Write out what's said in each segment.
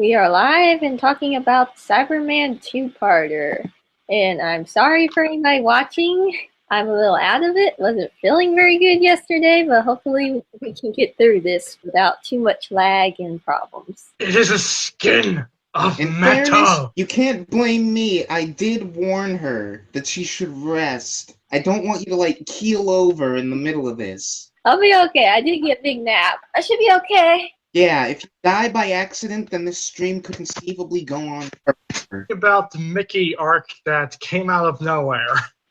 We are live and talking about Cyberman two-parter. And I'm sorry for anybody watching. I'm a little out of it. Wasn't feeling very good yesterday, but hopefully we can get through this without too much lag and problems. It is a skin of In metal. fairness, you can't blame me. I did warn her that she should rest. I don't want you to, keel over in the middle of this. I'll be okay. I did get a big nap. I should be okay. Yeah, if you die by accident, then this stream could conceivably go on forever. About the Mickey arc that came out of nowhere.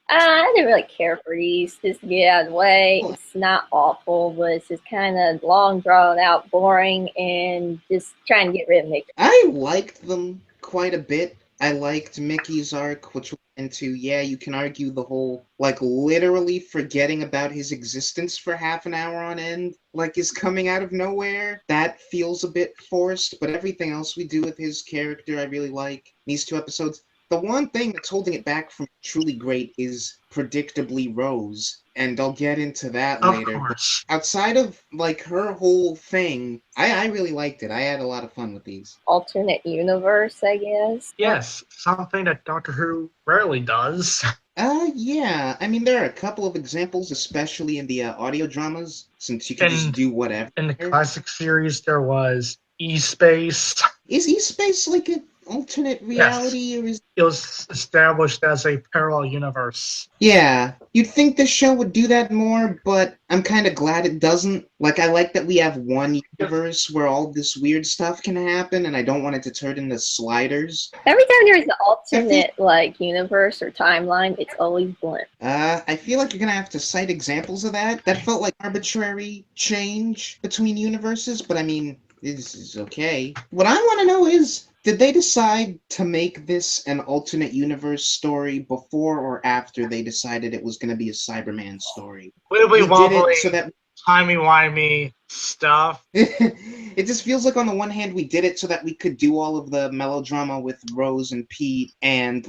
I didn't really care for these. Just get out of the way. It's not awful, but it's just kind of long, drawn out, boring, and just trying to get rid of Mickey. I liked them quite a bit. I liked Mickey's arc, which went into, yeah, you can argue the whole, literally forgetting about his existence for half an hour on end, is coming out of nowhere. That feels a bit forced, but everything else we do with his character I really like. These two episodes. The one thing that's holding it back from truly great is predictably Rose, and I'll get into that later. Of course. But outside of, her whole thing, I really liked it. I had a lot of fun with these. Alternate universe, I guess. Yes, something that Doctor Who rarely does. Yeah. I mean, there are a couple of examples, especially in the audio dramas, since you can just do whatever. In the classic series, there was E-Space. Is E-Space an alternate reality? Yes. Or is It was established as a parallel universe. Yeah, you'd think the show would do that more, but I'm kind of glad it doesn't. I like that we have one universe where all this weird stuff can happen, and I don't want it to turn into sliders. Every time there's an alternate, universe or timeline, it's always blimp. I feel like you're gonna have to cite examples of that. That felt like arbitrary change between universes, but I mean, this is okay. What I want to know is, did they decide to make this an alternate universe story before or after they decided it was going to be a Cyberman story? Wibbly wobbly, So that timey-wimey stuff. it just feels like on the one hand we did it so that we could do all of the melodrama with Rose and Pete and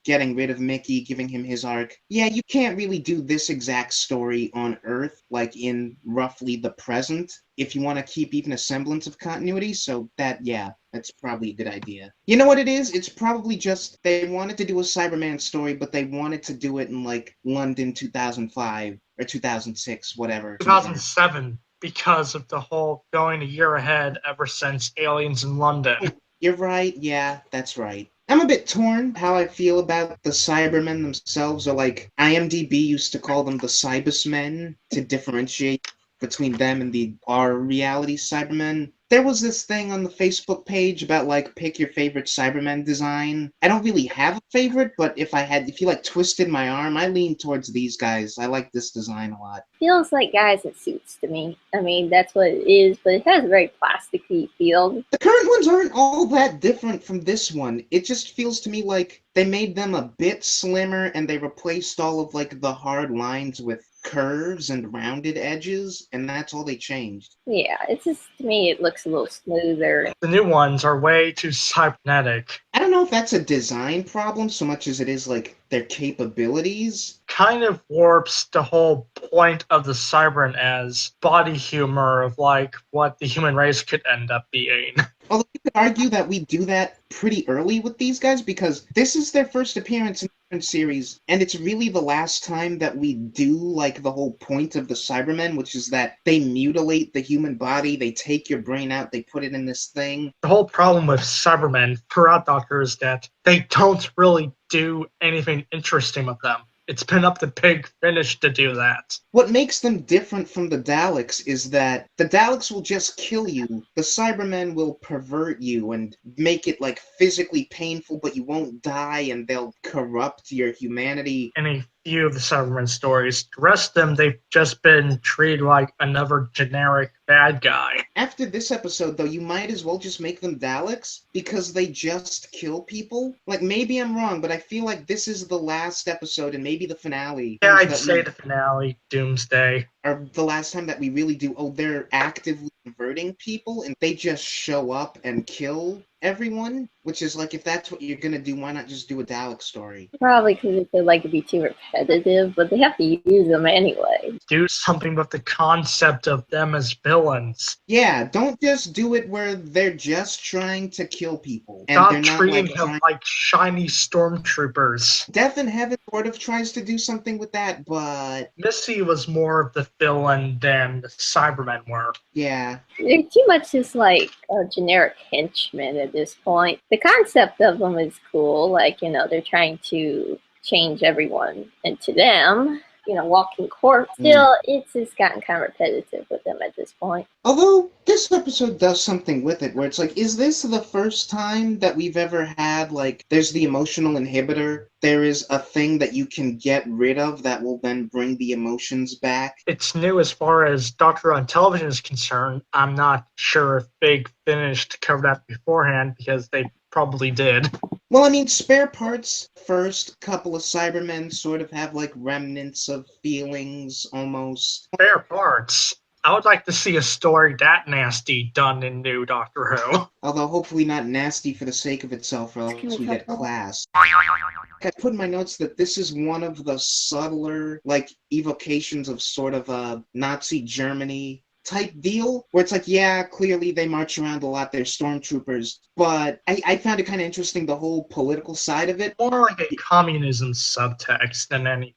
getting rid of Mickey, giving him his arc. Yeah, you can't really do this exact story on Earth, in roughly the present, if you want to keep even a semblance of continuity, so that's probably a good idea. You know what it is? It's probably just they wanted to do a Cyberman story, but they wanted to do it in London 2005 or 2006, whatever. 2007, because of the whole going a year ahead ever since Aliens in London. You're right, yeah, that's right. I'm a bit torn how I feel about the Cybermen themselves, or IMDb used to call them the Cybersmen to differentiate between them and our reality Cybermen. There was this thing on the Facebook page about pick your favorite Cybermen design. I don't really have a favorite, but if you twisted my arm, I lean towards these guys. I like this design a lot. Feels like guys in suits to me. I mean, that's what it is, but it has a very plasticky feel. The current ones aren't all that different from this one. It just feels to me like they made them a bit slimmer and they replaced all of the hard lines with curves and rounded edges, and that's all they changed. Yeah, it's just, to me, it looks a little smoother. The new ones are way too cybernetic. I don't know if that's a design problem so much as it is their capabilities. Kind of warps the whole point of the Cybermen as body humor of what the human race could end up being. Although you could argue that we do that pretty early with these guys, because this is their first appearance in the series, and it's really the last time that we do the whole point of the Cybermen, which is that they mutilate the human body, they take your brain out, they put it in this thing. The whole problem with Cybermen throughout Doctor is that they don't really do anything interesting with them. It's been up to Big Finish to do that. What makes them different from the Daleks is that the Daleks will just kill you. The Cybermen will pervert you and make it physically painful, but you won't die, and they'll corrupt your humanity. In a few of the Cybermen stories, the rest of them, they've just been treated like another generic bad guy. After this episode, though, you might as well just make them Daleks, because they just kill people. Maybe I'm wrong, but I feel like this is the last episode, and maybe the finale. Yeah, I'd say the finale, Doomsday. Or the last time that we really do, they're actively converting people, and they just show up and kill. everyone, which is like, if that's what you're gonna do, why not just do a Dalek story? Probably because it could like be too repetitive, but they have to use them anyway. Do something with the concept of them as villains. Yeah, don't just do it where they're just trying to kill people. And Stop they're not treating like them like shiny stormtroopers. Death in Heaven sort of tries to do something with that, but Missy was more of the villain than the Cybermen were. yeah. They're too much just like a generic henchman at this point. The concept of them is cool, like, you know, they're trying to change everyone into them, you know, walking corpse. Still, it's just gotten kind of repetitive with them at this point. Although, this episode does something with it, where it's like, is this the first time that we've ever had, like, there's the emotional inhibitor, there is a thing that you can get rid of that will then bring the emotions back? It's new as far as Doctor on Television is concerned. I'm not sure if Big Finish covered that beforehand, because they probably did. Well, I mean, Spare Parts, first couple of Cybermen sort of have, like, remnants of feelings, almost. Spare Parts. I would like to see a story that nasty done in new Doctor Who. Although hopefully not nasty for the sake of itself, or else we get class. I put in my notes that this is one of the subtler, like, evocations of sort of a Nazi Germany type deal, where it's like, yeah, clearly they march around a lot, they're stormtroopers, but I found it kind of interesting, the whole political side of it. More like a communism subtext than anything.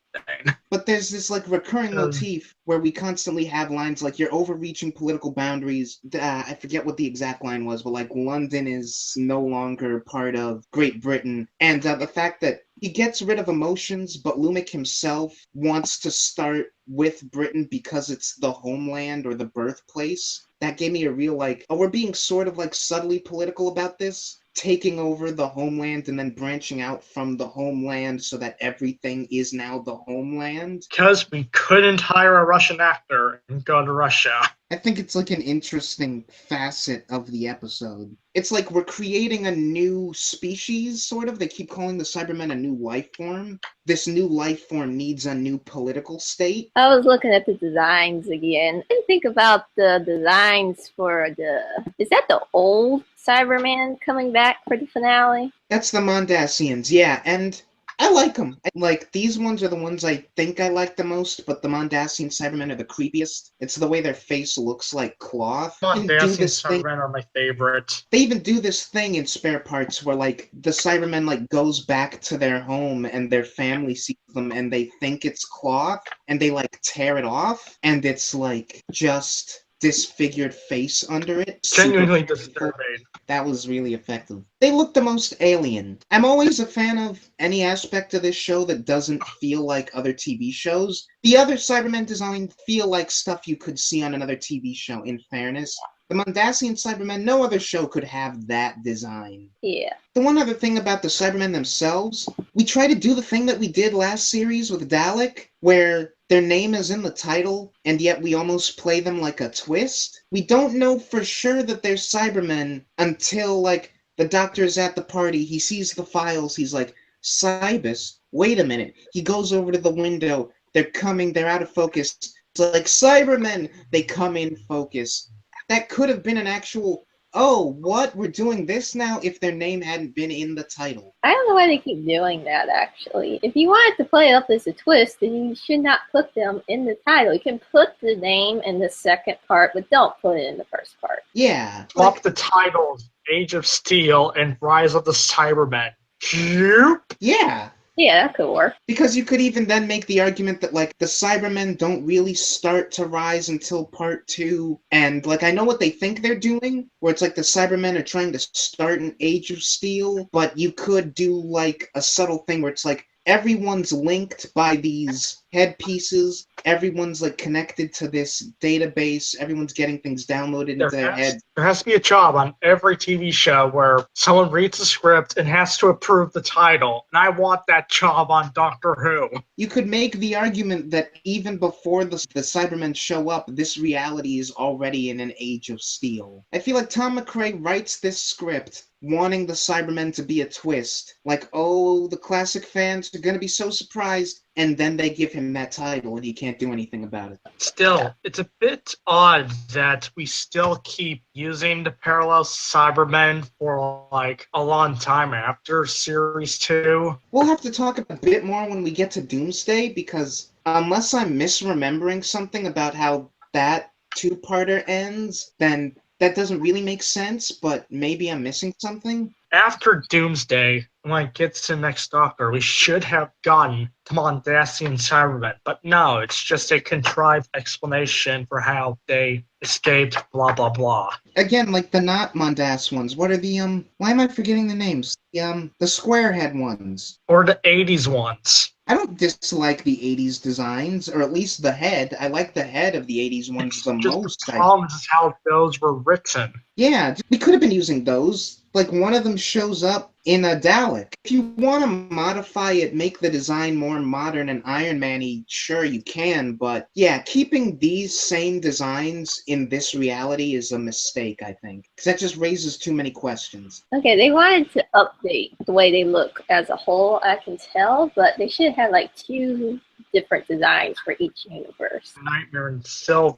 But there's this, like, recurring motif where we constantly have lines like, you're overreaching political boundaries. I forget what the exact line was, but, like, London is no longer part of Great Britain. And the fact that he gets rid of emotions, but Lumic himself wants to start with Britain because it's the homeland or the birthplace. That gave me a real, like, oh, we're being sort of, like, subtly political about this. Taking over the homeland and then branching out from the homeland so that everything is now the homeland. Because we couldn't hire a Russian actor and go to Russia. I think it's like an interesting facet of the episode. It's like we're creating a new species, sort of. They keep calling the Cybermen a new life form. This new life form needs a new political state. I was looking at the designs again and think about the designs for is that the old Cyberman coming back for the finale? That's the Mondasians, yeah, and I like them. Like, these ones are the ones I think I like the most, but the Mondasian Cybermen are the creepiest. It's the way their face looks like cloth. Mondasian Cybermen are my favorite. They even do this thing in Spare Parts where, like, the Cybermen, like, goes back to their home and their family sees them and they think it's cloth and they, like, tear it off and it's, like, just disfigured face under it. Genuinely disturbing. That was really effective. They look the most alien. I'm always a fan of any aspect of this show that doesn't feel like other TV shows. The other Cybermen design feel like stuff you could see on another TV show, in fairness. The Mondasian Cybermen, no other show could have that design. Yeah. The one other thing about the Cybermen themselves, we try to do the thing that we did last series with Dalek, where their name is in the title, and yet we almost play them like a twist. We don't know for sure that they're Cybermen until, like, the Doctor's at the party, he sees the files, he's like, Cybus, wait a minute. He goes over to the window, they're coming, they're out of focus. It's like, Cybermen! They come in focus. That could have been an actual, oh, what? We're doing this now if their name hadn't been in the title. I don't know why they keep doing that, actually. If you wanted to play it up as a twist, then you should not put them in the title. You can put the name in the second part, but don't put it in the first part. Yeah. Swap the titles, Age of Steel and Rise of the Cybermen. Yeah. Yeah, that could work. Because you could even then make the argument that, like, the Cybermen don't really start to rise until part 2, and, like, I know what they think they're doing, where it's like the Cybermen are trying to start an Age of Steel, but you could do, like, a subtle thing where it's like, everyone's linked by these headpieces, everyone's, like, connected to this database, everyone's getting things downloaded into their head. There has to be a job on every TV show where someone reads the script and has to approve the title, and I want that job on Doctor Who. You could make the argument that even before the Cybermen show up, this reality is already in an Age of Steel. I feel like Tom McRae writes this script wanting the Cybermen to be a twist. Like, oh, the classic fans are gonna be so surprised. and then they give him that title and he can't do anything about it. Still, it's a bit odd that we still keep using the parallel Cybermen for like a long time after Series 2. We'll have to talk a bit more when we get to Doomsday, because unless I'm misremembering something about how that two-parter ends, then that doesn't really make sense, but maybe I'm missing something. After Doomsday, when it gets to Next Doctor, we should have gotten to Mondasian Cybermen, but no, it's just a contrived explanation for how they escaped, blah blah blah. Again, like the not Mondas ones. What are the why am I forgetting the names? The squarehead ones. Or the 80s ones. I don't dislike the 80s designs, or at least the head. I like the head of the 80s ones the most. The problem is how those were written. Yeah, we could have been using those. Like, one of them shows up in a Dalek. If you want to modify it, make the design more modern and Iron Man-y, sure you can, but yeah, keeping these same designs in this reality is a mistake, I think. Because that just raises too many questions. Okay, they wanted to update the way they look as a whole, I can tell, but they should have like 2 different designs for each universe. Nightmare and Silver,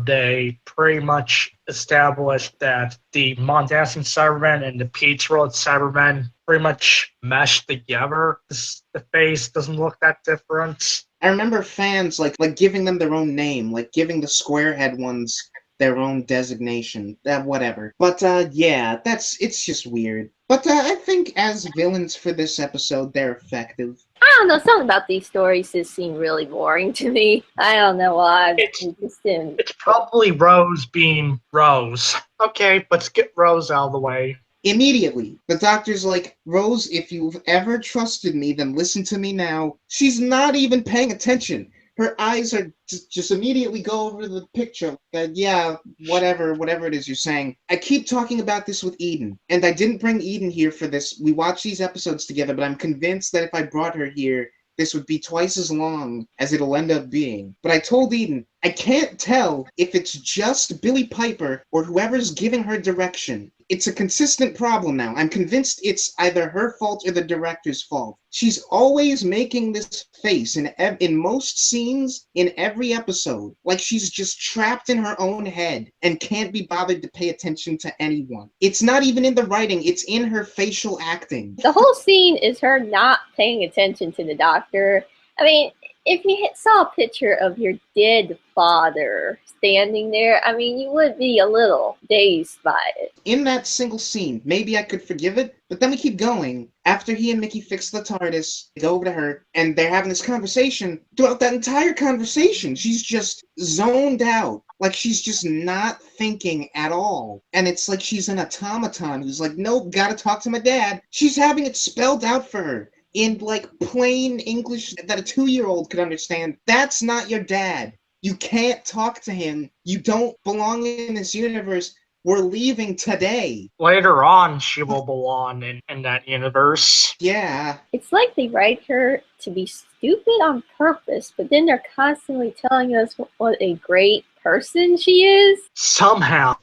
they pretty much established that the Mondasian Cybermen and the Pete's World Cybermen pretty much meshed together. The face doesn't look that different. I remember fans like giving them their own name, like giving the squarehead ones their own designation, whatever. But yeah, it's just weird. But I think as villains for this episode, they're effective. I don't know, something about these stories just seem really boring to me. I don't know why. It's probably Rose being Rose. Okay, let's get Rose out of the way. Immediately, the doctor's like, Rose, if you've ever trusted me, then listen to me now. She's not even paying attention. Her eyes are just immediately go over the picture. Yeah, whatever it is you're saying. I keep talking about this with Eden, and I didn't bring Eden here for this. We watched these episodes together, but I'm convinced that if I brought her here, this would be twice as long as it'll end up being. But I told Eden, I can't tell if it's just Billie Piper or whoever's giving her direction. It's a consistent problem now. I'm convinced it's either her fault or the director's fault. She's always making this face in most scenes, in every episode, like she's just trapped in her own head and can't be bothered to pay attention to anyone. It's not even in the writing, it's in her facial acting. The whole scene is her not paying attention to the doctor. I mean, if you saw a picture of your dead father standing there, I mean, you would be a little dazed by it. In that single scene, maybe I could forgive it, but then we keep going. After he and Mickey fix the TARDIS, they go over to her, and they're having this conversation. Throughout that entire conversation, she's just zoned out. Like, she's just not thinking at all. And it's like she's an automaton who's like, nope, gotta talk to my dad. She's having it spelled out for her in, like, plain English that a 2-year-old could understand. That's not your dad. You can't talk to him. You don't belong in this universe. We're leaving today. Later on, she will belong in that universe. Yeah. It's like they write her to be stupid on purpose, but then they're constantly telling us what a great person she is. Somehow,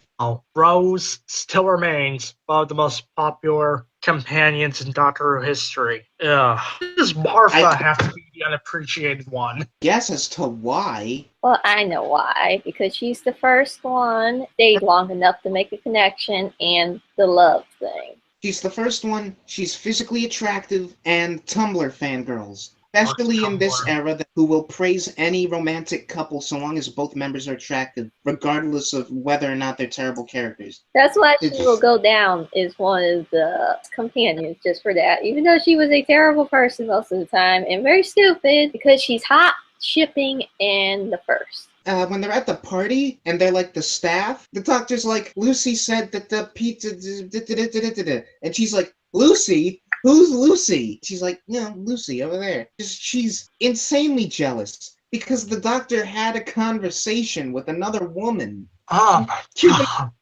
Rose still remains one of the most popular companions in Doctor Who history. Ugh. Does Martha have to be the unappreciated one? Guess as to why. Well, I know why. Because she's the first one, stayed long enough to make a connection, and the love thing. She's the first one, she's physically attractive, and Tumblr fangirls. Especially in this era, who will praise any romantic couple so long as both members are attractive, regardless of whether or not they're terrible characters. That's why she will go down as one of the companions, just for that. Even though she was a terrible person most of the time, and very stupid, because she's hot shipping in the first. When they're at the party, and they're like the staff, the doctor's like, Lucy said that the pizza... And she's like, Lucy? Who's Lucy? She's like, Lucy over there. She's insanely jealous because the doctor had a conversation with another woman.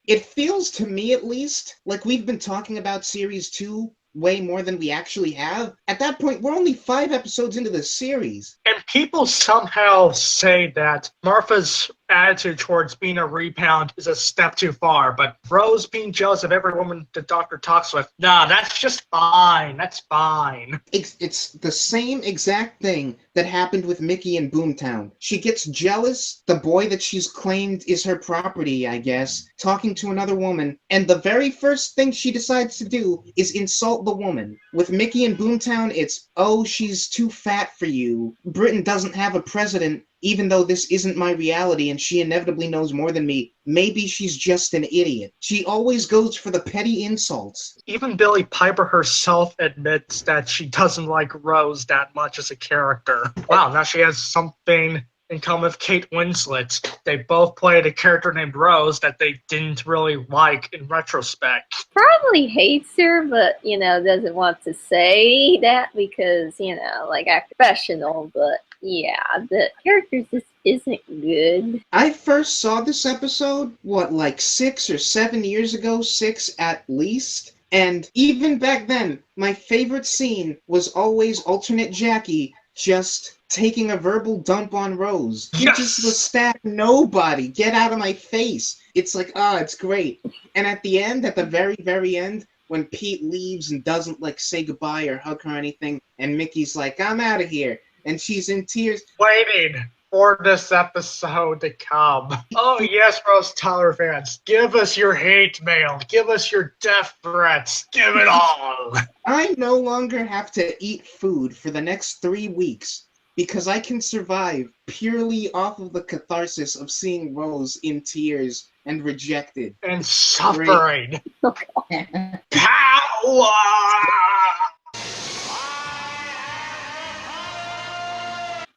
It feels to me, at least, like we've been talking about Series 2 way more than we actually have. At that point, we're only 5 episodes into the series. And people somehow say that Martha's attitude towards being a rebound is a step too far. But Rose being jealous of every woman the Doctor talks with, nah, that's just fine. That's fine. It's the same exact thing that happened with Mickey in Boomtown. She gets jealous, the boy that she's claimed is her property, I guess, talking to another woman, and the very first thing she decides to do is insult the woman. With Mickey in Boomtown, it's, oh, she's too fat for you. Britain doesn't have a president, even though this isn't my reality and she inevitably knows more than me. Maybe she's just an idiot. She always goes for the petty insults. Even Billie Piper herself admits that she doesn't like Rose that much as a character. Wow, now she has something in common with Kate Winslet. They both played a character named Rose that they didn't really like in retrospect. Probably hates her, but, doesn't want to say that because, like, I'm professional, but yeah, the character just isn't good. I first saw this episode, like 6 or 7 years ago, 6 at least. And even back then, my favorite scene was always alternate Jackie just taking a verbal dump on Rose. Yes! You just the staff, nobody, get out of my face. It's like, it's great. And at the very, very end, when Pete leaves and doesn't, say goodbye or hug her or anything, and Mickey's like, I'm out of here. And she's in tears. Waiting for this episode to come. Oh yes, Rose Tyler fans, give us your hate mail. Give us your death threats. Give it all. I no longer have to eat food for the next 3 weeks because I can survive purely off of the catharsis of seeing Rose in tears and rejected. And suffering. Power!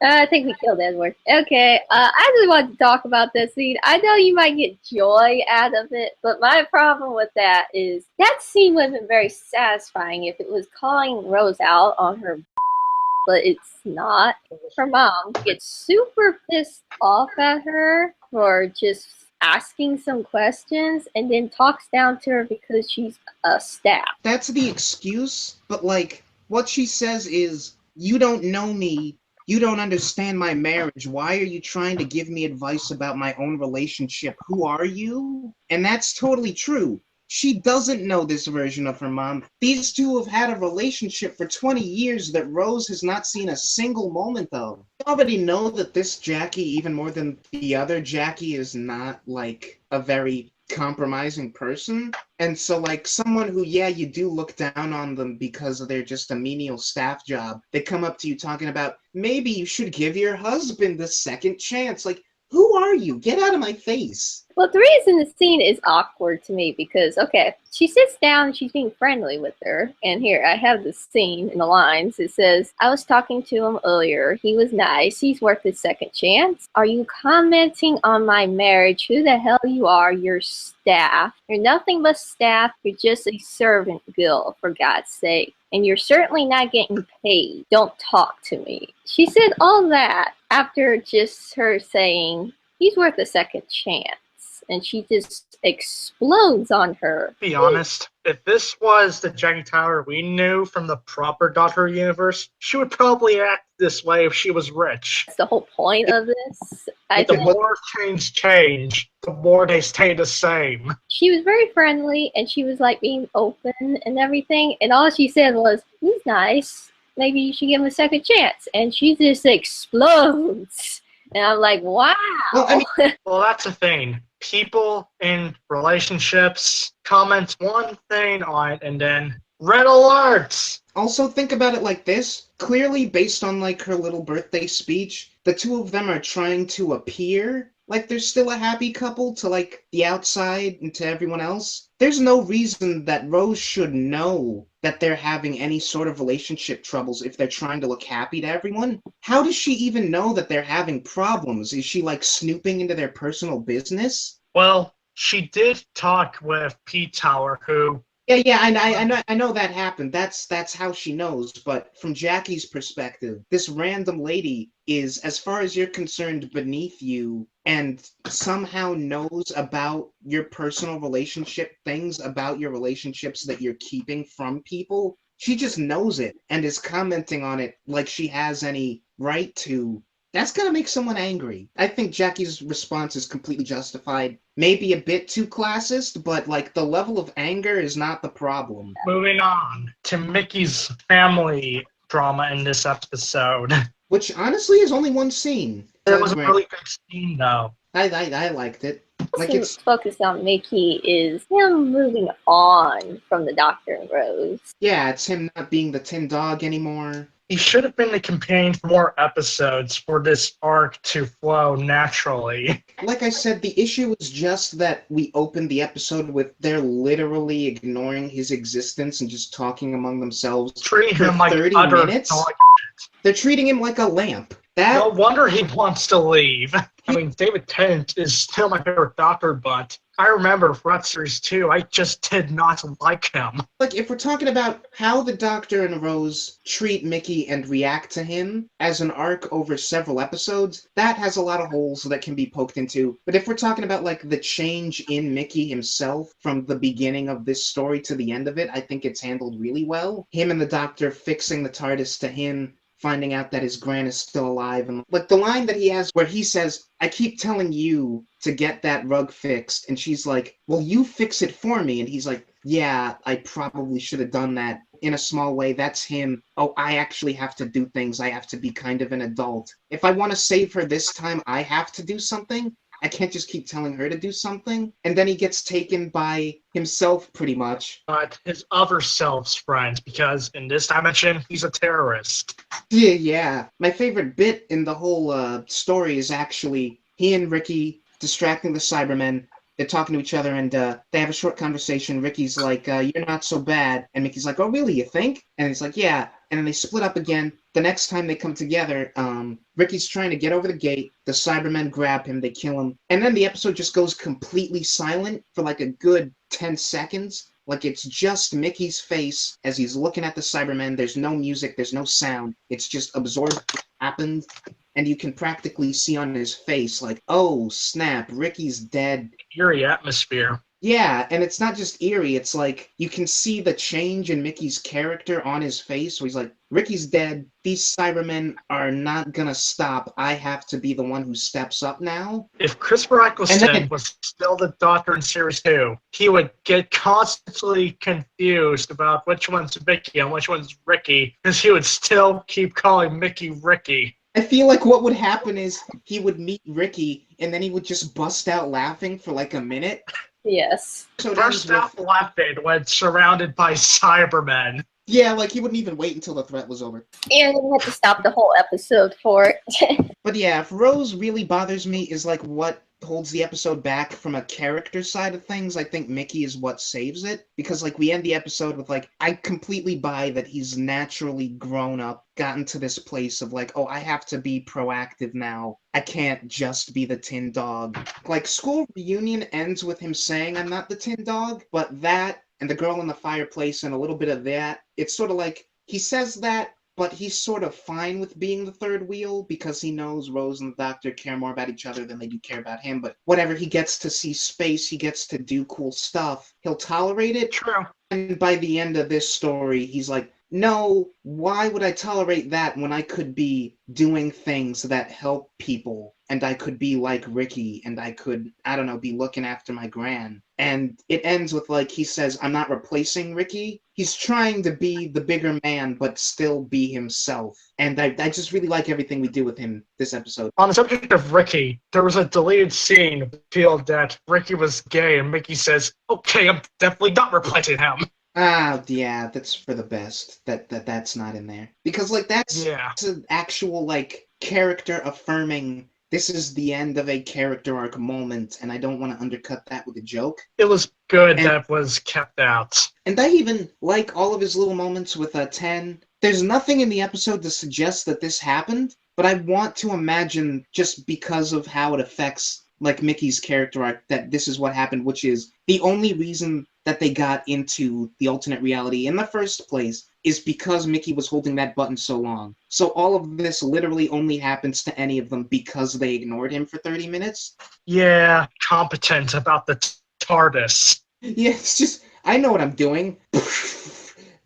I think we killed Edward. Okay, I just wanted to talk about this scene. I know you might get joy out of it, but my problem with that is that scene would have been very satisfying if it was calling Rose out on her, but it's not. Her mom gets super pissed off at her for just asking some questions and then talks down to her because she's a staff. That's the excuse, but what she says is, you don't know me. You don't understand my marriage. Why are you trying to give me advice about my own relationship? Who are you? And that's totally true. She doesn't know this version of her mom. These two have had a relationship for 20 years that Rose has not seen a single moment of. You already know that this Jackie, even more than the other Jackie, is not, a very compromising person. And so someone who, you do look down on them because they're just a menial staff job, they come up to you talking about, maybe you should give your husband a second chance. Who are you? Get out of my face. Well, the reason the scene is awkward to me because, okay, she sits down and she's being friendly with her. And here, I have the scene in the lines. It says, I was talking to him earlier. He was nice. He's worth a second chance. Are you commenting on my marriage? Who the hell you are? You're staff. You're nothing but staff. You're just a servant girl, for God's sake. And you're certainly not getting paid. Don't talk to me. She said all that after just her saying, he's worth a second chance. And she just explodes on her. Be honest, if this was the Jackie Tyler we knew from the proper Doctor universe, she would probably act this way if she was rich. That's the whole point of this. The more things change, the more they stay the same. She was very friendly, and she was being open and everything, and all she said was, he's nice. Maybe you should give him a second chance. And she just explodes. And I'm like, wow. Well, that's the thing. People in relationships comment one thing on it and then red alerts. Also, think about it like this. Clearly, based on her little birthday speech, the two of them are trying to appear like they're still a happy couple to the outside and to everyone else. There's no reason that Rose should know that they're having any sort of relationship troubles if they're trying to look happy to everyone. How does she even know that they're having problems? Is she snooping into their personal business? Well, she did talk with Pete Tower, who... Yeah, I know that happened. That's how she knows. But from Jackie's perspective, this random lady is, as far as you're concerned, beneath you and somehow knows about your personal relationship, things about your relationships that you're keeping from people. She just knows it and is commenting on it like she has any right to. That's gonna make someone angry. I think Jackie's response is completely justified. Maybe a bit too classist, but like the level of anger is not the problem. Moving on to Mickey's family drama in this episode. Which honestly is only one scene. It was a really good scene, though. I liked it. Like What's focused on Mickey is him moving on from the Doctor and Rose. Yeah, it's him not being the tin dog anymore. He should have been the companion for more episodes for this arc to flow naturally. Like I said, the issue is just that we opened the episode with they're literally ignoring his existence and just talking among themselves Treating for him like 30 utter minutes. dog. They're treating him like a lamp. No wonder he wants to leave. I mean, David Tennant is still my favorite Doctor, but I remember Red Series 2, I just did not like him. Like, if we're talking about how the Doctor and Rose treat Mickey and react to him as an arc over several episodes, that has a lot of holes that can be poked into. But if we're talking about, like, the change in Mickey himself from the beginning of this story to the end of it, I think it's handled really well. Him and the Doctor fixing the TARDIS to him finding out that his gran is still alive. And like the line that he has where he says, I keep telling you to get that rug fixed. And she's like, well, you fix it for me. And he's like, yeah, I probably should have done that in a small way. That's him. Oh, I actually have to do things. I have to be kind of an adult. If I want to save her this time, I have to do something. I can't just keep telling her to do something. And then he gets taken by himself, pretty much. But his other self's friends, because in this dimension, he's a terrorist. Yeah. My favorite bit in the whole story is actually he and Ricky distracting the Cybermen. They're talking to each other, and they have a short conversation. Ricky's like, you're not so bad. And Mickey's like, oh, really, you think? And he's like, yeah. And then they split up again. The next time they come together, Ricky's trying to get over the gate. The Cybermen grab him. They kill him. And then the episode just goes completely silent for like a good 10 seconds. Like it's just Mickey's face as he's looking at the Cybermen. There's no music. There's no sound. It's just absorbed what happened. And you can practically see on his face, like, oh, snap, Ricky's dead. Eerie atmosphere. Yeah, and it's not just eerie, it's like, you can see the change in Mickey's character on his face, so he's like, Ricky's dead, these Cybermen are not gonna stop, I have to be the one who steps up now. If Christopher Eccleston was still the Doctor in Series 2, he would get constantly confused about which one's Mickey and which one's Ricky, because he would still keep calling Mickey Ricky. I feel like what would happen is he would meet Ricky, and then he would just bust out laughing for like a minute. Yes. So burst out laughing when surrounded by Cybermen. Yeah, like he wouldn't even wait until the threat was over. And we had to stop the whole episode for it. But yeah, if Rose really bothers me is like what holds the episode back from a character side of things. I think Mickey is what saves it. Because like we end the episode with like, I completely buy that he's naturally grown up, gotten to this place of like, oh, I have to be proactive now. I can't just be the tin dog. Like school reunion ends with him saying I'm not the tin dog, but that and the girl in the fireplace and a little bit of that, it's sort of like he says that, but he's sort of fine with being the third wheel because he knows Rose and the Doctor care more about each other than they do care about him. But whatever, he gets to see space, he gets to do cool stuff. He'll tolerate it. True. And by the end of this story, he's like, no, why would I tolerate that when I could be doing things that help people? And I could be like Ricky, and I could, I don't know, be looking after my gran. And it ends with, like, he says, I'm not replacing Ricky. He's trying to be the bigger man, but still be himself. And I just really like everything we do with him this episode. On the subject of Ricky, there was a deleted scene revealed that Ricky was gay, and Mickey says, okay, I'm definitely not replacing him. Ah, yeah, that's for the best. That's not in there. Because, like, that's an actual, like, character affirming, this is the end of a character arc moment, and I don't want to undercut that with a joke. It was good that it was kept out. And I even like all of his little moments with 10. There's nothing in the episode to suggest that this happened, but I want to imagine, just because of how it affects, like, Mickey's character arc, that this is what happened, which is the only reason that they got into the alternate reality in the first place is because Mickey was holding that button so long. So all of this literally only happens to any of them because they ignored him for 30 minutes. Yeah, competent about the TARDIS. Yeah, it's just, I know what I'm doing.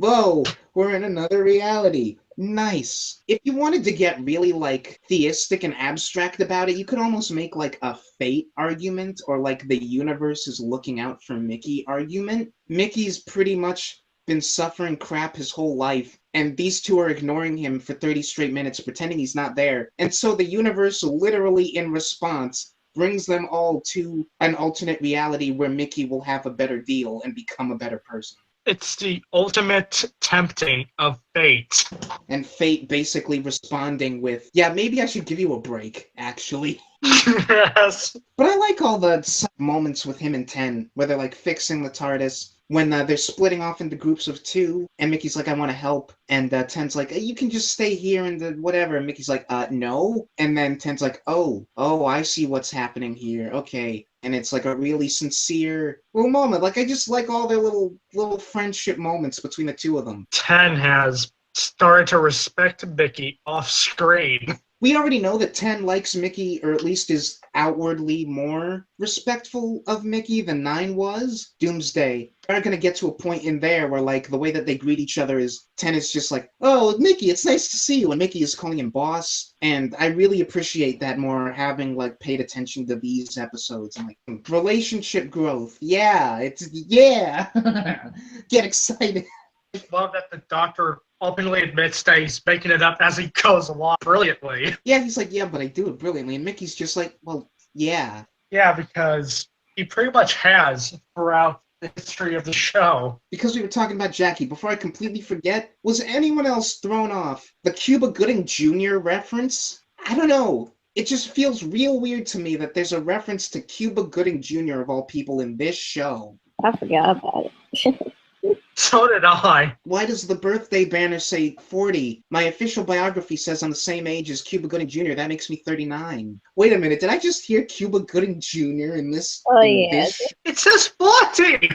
Whoa, we're in another reality. Nice. If you wanted to get really like theistic and abstract about it, you could almost make like a fate argument or like the universe is looking out for Mickey argument. Mickey's pretty much been suffering crap his whole life, and these two are ignoring him for 30 straight minutes, pretending he's not there. And so the universe, literally in response, brings them all to an alternate reality where Mickey will have a better deal and become a better person. It's the ultimate tempting of fate. And fate basically responding with, yeah, maybe I should give you a break, actually. Yes. But I like all the moments with him and Ten, where they're like fixing the TARDIS, when they're splitting off into groups of two, and Mickey's like, I want to help, and Ten's like, you can just stay here and whatever, and Mickey's like, no, and then Ten's like, oh, I see what's happening here, okay, and it's like a really sincere little moment. Like, I just like all their little friendship moments between the two of them. Ten has started to respect Mickey off screen. We already know that Ten likes Mickey, or at least is outwardly more respectful of Mickey than Nine was. Doomsday. They're going to get to a point in there where, like, the way that they greet each other is Ten is just like, oh, Mickey, it's nice to see you. And Mickey is calling him boss. And I really appreciate that more, having, like, paid attention to these episodes. And, like, relationship growth. Yeah. Get excited. I love that the Doctor openly admits that he's making it up as he goes along brilliantly. Yeah, he's like, yeah, but I do it brilliantly. And Mickey's just like, well, yeah. Yeah, because he pretty much has throughout the history of the show. Because we were talking about Jackie, before I completely forget, was anyone else thrown off the Cuba Gooding Jr. reference? I don't know. It just feels real weird to me that there's a reference to Cuba Gooding Jr. of all people in this show. I forgot about it. So did I. Why does the birthday banner say 40? My official biography says I'm the same age as Cuba Gooding Jr. That makes me 39. Wait a minute, did I just hear Cuba Gooding Jr. in this? Oh, yeah. It says 40!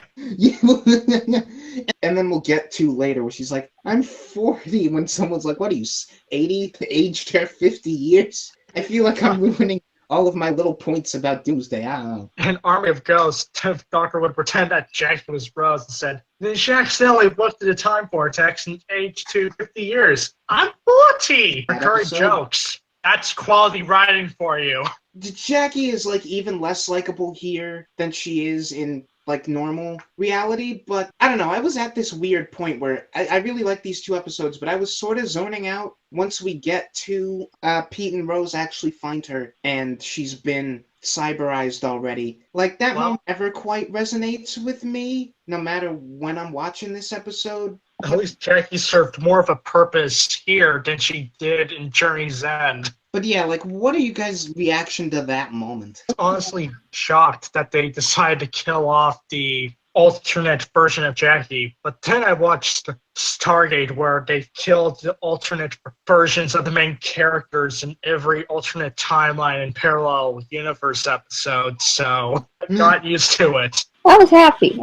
And then we'll get to later where she's like, I'm 40, when someone's like, what are you, 80? Aged her 50 years? I feel like I'm ruining all of my little points about Doomsday. I don't know. In Army of Ghosts, the Doctor would pretend that Jackie was Rose and said, she accidentally looked at the time vortex and aged to 50 years. I'm 40! Recurring jokes. That's quality writing for you. Jackie is, like, even less likable here than she is in, like, normal reality, but I don't know, I was at this weird point where I really like these two episodes, but I was sort of zoning out once we get to Pete and Rose actually find her, and she's been cyberized already. Like, that moment never quite resonates with me, no matter when I'm watching this episode. At least Jackie served more of a purpose here than she did in Journey's End. But yeah, like, what are you guys' reaction to that moment? I'm honestly shocked that they decided to kill off the alternate version of Jackie, but then I watched Stargate where they killed the alternate versions of the main characters in every alternate timeline and parallel universe episode, so I got used to it. I was happy.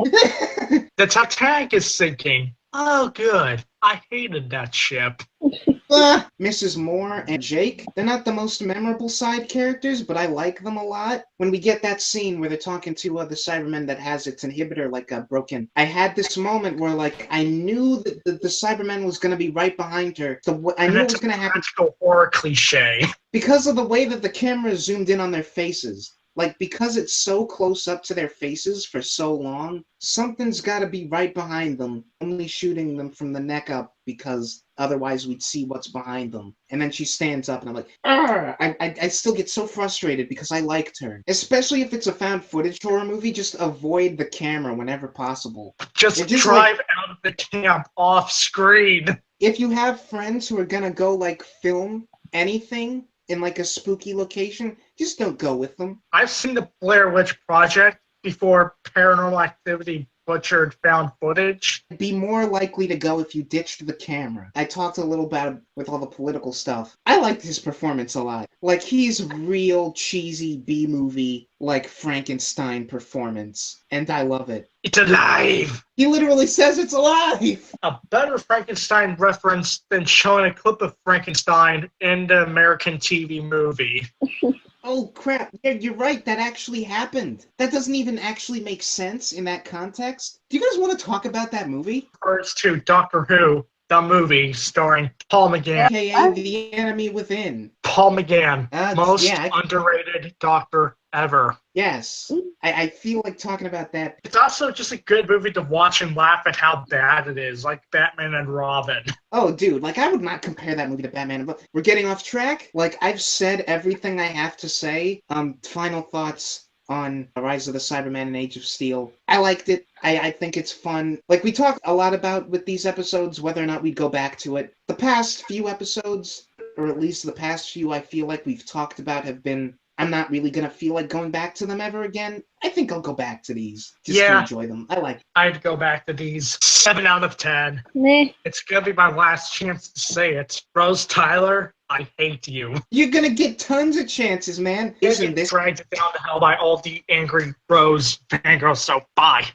The Titanic is sinking. Oh, good. I hated that ship. Mrs. Moore and Jake, they're not the most memorable side characters, but I like them a lot. When we get that scene where they're talking to the Cyberman that has its inhibitor, like, broken, I had this moment where, like, I knew that the Cyberman was going to be right behind her. I knew it was going to happen. That's a horror cliche. Because of the way that the camera zoomed in on their faces. Like, because it's so close up to their faces for so long, something's got to be right behind them, only shooting them from the neck up because otherwise we'd see what's behind them. And then she stands up and I'm like, Arr! I still get so frustrated because I liked her. Especially if it's a found footage horror movie, just avoid the camera whenever possible. Just drive out of the camp off screen. If you have friends who are gonna go, like, film anything in, like, a spooky location, just don't go with them. I've seen the Blair Witch Project before Paranormal Activity butchered found footage. Be more likely to go if you ditched the camera. I talked a little about it with all the political stuff. I liked his performance a lot. Like, he's real cheesy B-movie, like, Frankenstein performance. And I love it. It's alive! He literally says it's alive! A better Frankenstein reference than showing a clip of Frankenstein in the American TV movie. Oh crap, yeah, you're right, that actually happened. That doesn't even actually make sense in that context. Do you guys want to talk about that movie? Refers to Doctor Who, the movie starring Paul McGann. AKA The Enemy Within. Paul McGann, most Yeah, underrated doctor ever. yes. I feel like talking about that. It's also just a good movie to watch and laugh at how bad it is, like Batman and Robin. Oh, dude, like, I would not compare that movie to Batman. But we're getting off track. Like, I've said everything I have to say. Final thoughts on Rise of the Cybermen and Age of Steel. I liked it. I think it's fun. Like, we talked a lot about with these episodes, whether or not we'd go back to it. The past few episodes, or at least the past few I feel like we've talked about, have been... I'm not really gonna feel like going back to them ever again. I think I'll go back to these just to enjoy them. I like it. I'd go back to these 7 out of 10. Meh. It's gonna be my last chance to say it. Rose Tyler, I hate you. You're gonna get tons of chances, man. Isn't this... dragged down to hell by all the angry Rose fangirls, so bye.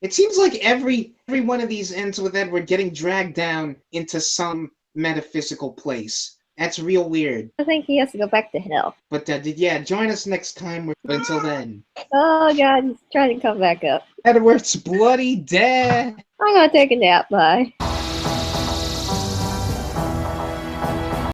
It seems like every one of these ends with Edward getting dragged down into some metaphysical place. That's real weird. I think he has to go back to hell. But yeah, join us next time. But until then, Oh god, he's trying to come back up. Edward's bloody dead. I'm gonna take a nap, bye.